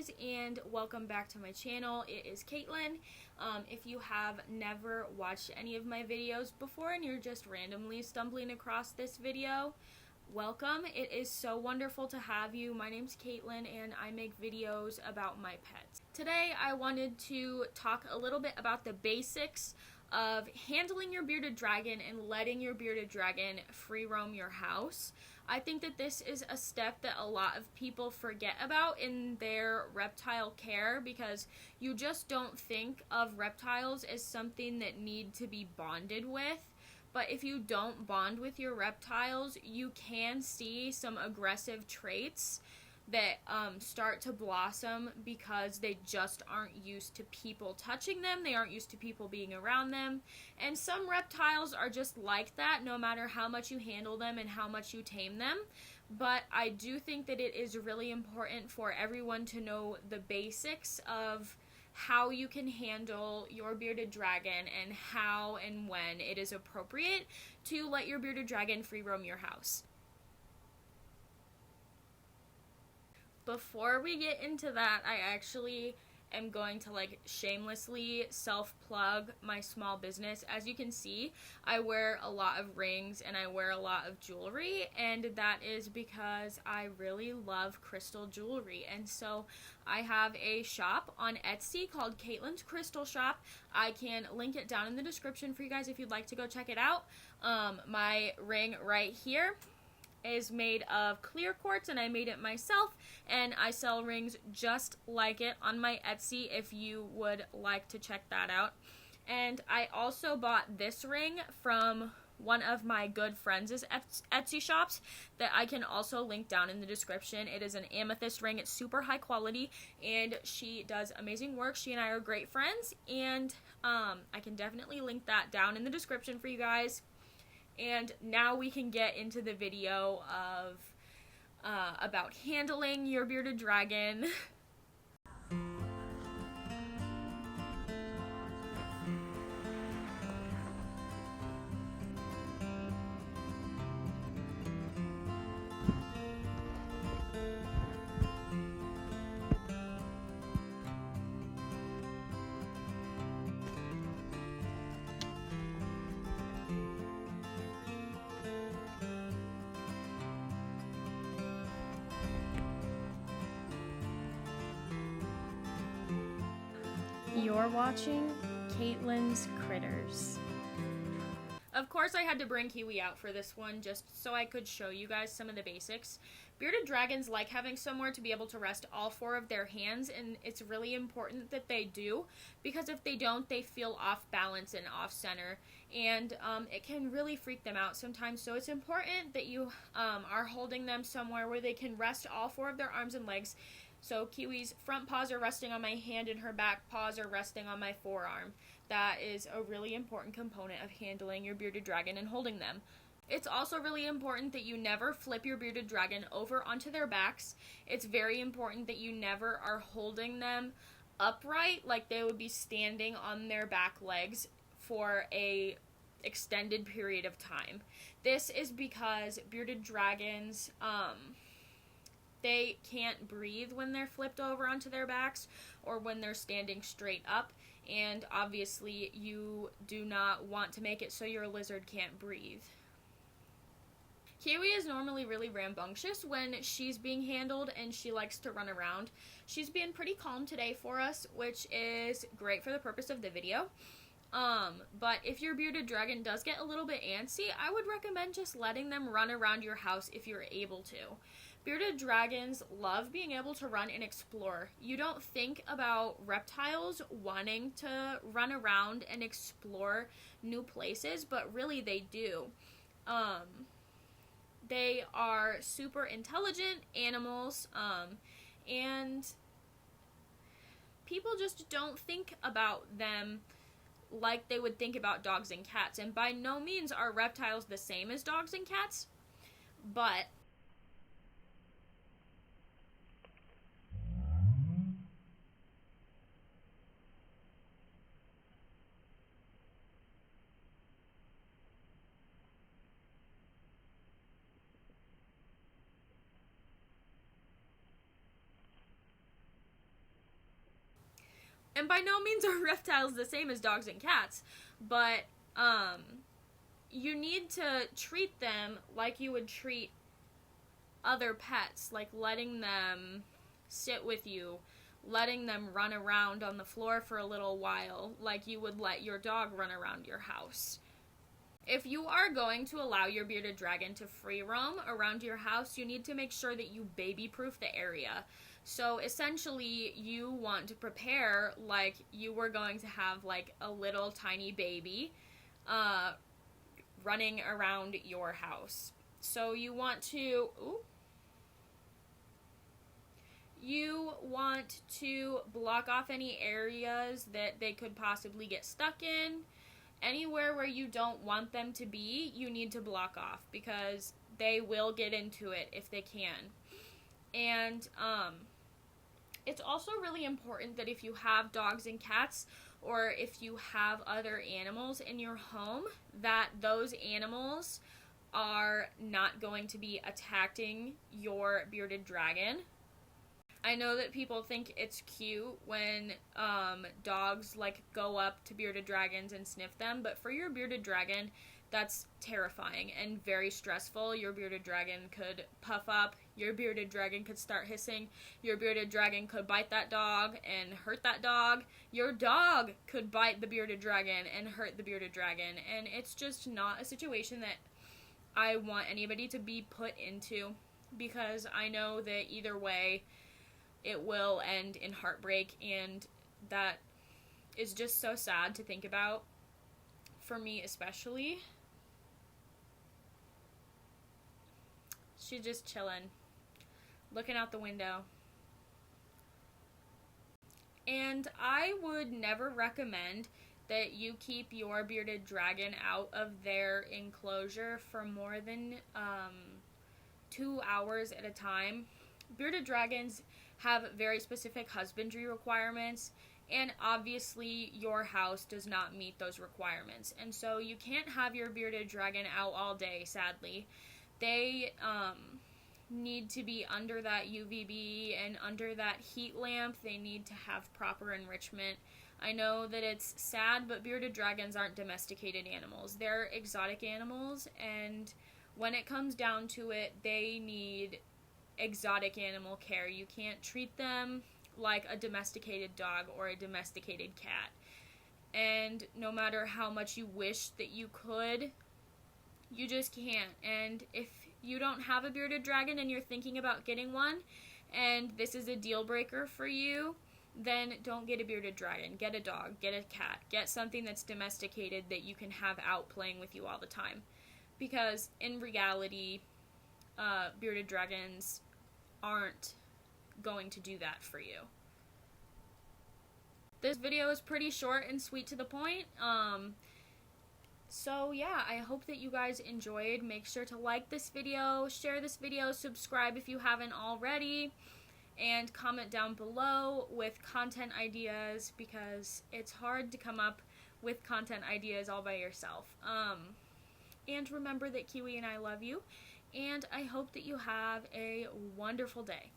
guys, and welcome back to my channel. It is Kaitlyn. If you have never watched any of my videos before and you're just randomly stumbling across this video, welcome. It is so wonderful to have you. My name's Kaitlyn and I make videos about my pets. Today I wanted to talk a little bit about the basics of handling your bearded dragon and letting your bearded dragon free roam your house. I think that this is a step that a lot of people forget about in their reptile care because you just don't think of reptiles as something that need to be bonded with. But if you don't bond with your reptiles, you can see some aggressive traits that start to blossom because they just aren't used to people touching them. They aren't used to people being around them. And some reptiles are just like that no matter how much you handle them and how much you tame them. But I do think that it is really important for everyone to know the basics of how you can handle your bearded dragon and how and when it is appropriate to let your bearded dragon free roam your house. Before we get into that, I actually am going to shamelessly self-plug my small business. As you can see, I wear a lot of rings and I wear a lot of jewelry, and that is because I really love crystal jewelry. And so I have a shop on Etsy called Kaitlyn's Crystal Shop. I can link it down in the description for you guys if you'd like to go check it out. My ring right here is made of clear quartz and I made it myself, and I sell rings just like it on my Etsy if you would like to check that out. And I also bought this ring from one of my good friends' Etsy shops that I can also link down in the description. It is an amethyst ring. It's super high quality and she does amazing work. She and I are great friends, and I can definitely link that down in the description for you guys. And now we can get into the video of about handling your bearded dragon. You're watching Kaitlyn's Critters. Of course I had to bring Kiwi out for this one just so I could show you guys some of the basics. Bearded dragons like having somewhere to be able to rest all four of their hands, and it's really important that they do, because if they don't, they feel off balance and off center, and it can really freak them out sometimes. So it's important that you are holding them somewhere where they can rest all four of their arms and legs. So Kiwi's front paws are resting on my hand and her back paws are resting on my forearm. That is a really important component of handling your bearded dragon and holding them. It's also really important that you never flip your bearded dragon over onto their backs. It's very important that you never are holding them upright like they would be standing on their back legs for a extended period of time. This is because bearded dragons, they can't breathe when they're flipped over onto their backs or when they're standing straight up, and obviously you do not want to make it so your lizard can't breathe. Kiwi is normally really rambunctious when she's being handled and she likes to run around. She's been pretty calm today for us, which is great for the purpose of the video. But if your bearded dragon does get a little bit antsy, I would recommend just letting them run around your house if you're able to. Bearded dragons love being able to run and explore. You don't think about reptiles wanting to run around and explore new places, but really they do. They are super intelligent animals, and people just don't think about them like they would think about dogs and cats. And by no means are reptiles the same as dogs and cats, but And by no means are reptiles the same as dogs and cats, but you need to treat them like you would treat other pets, like letting them sit with you, letting them run around on the floor for a little while, like you would let your dog run around your house. If you are going to allow your bearded dragon to free roam around your house, you need to make sure that you baby-proof the area. So essentially, you want to prepare like you were going to have like a little tiny baby running around your house. So you want to block off any areas that they could possibly get stuck in. Anywhere where you don't want them to be, you need to block off, because they will get into it if they can. And it's also really important that if you have dogs and cats, or if you have other animals in your home, that those animals are not going to be attacking your bearded dragon. I know that people think it's cute when dogs like go up to bearded dragons and sniff them, but for your bearded dragon, that's terrifying and very stressful. Your bearded dragon could puff up, your bearded dragon could start hissing, your bearded dragon could bite that dog and hurt that dog, your dog could bite the bearded dragon and hurt the bearded dragon, and it's just not a situation that I want anybody to be put into, because I know that either way, it will end in heartbreak, and that is just so sad to think about, for me especially. She's just chilling, looking out the window. And I would never recommend that you keep your bearded dragon out of their enclosure for more than 2 hours at a time. Bearded dragons have very specific husbandry requirements, and obviously your house does not meet those requirements, and so you can't have your bearded dragon out all day, sadly. They need to be under that UVB and under that heat lamp. They need to have proper enrichment. I know that it's sad, but bearded dragons aren't domesticated animals. They're exotic animals, and when it comes down to it, they need exotic animal care. You can't treat them like a domesticated dog or a domesticated cat. And no matter how much you wish that you could, you just can't. And if you don't have a bearded dragon and you're thinking about getting one, and this is a deal breaker for you, then don't get a bearded dragon. Get a dog, get a cat, get something that's domesticated that you can have out playing with you all the time. Because in reality, bearded dragons aren't going to do that for you. This video is pretty short and sweet to the point. So yeah, I hope that you guys enjoyed. Make sure to like this video, share this video, subscribe if you haven't already, and comment down below with content ideas, because it's hard to come up with content ideas all by yourself. And remember that Kiwi and I love you, and I hope that you have a wonderful day.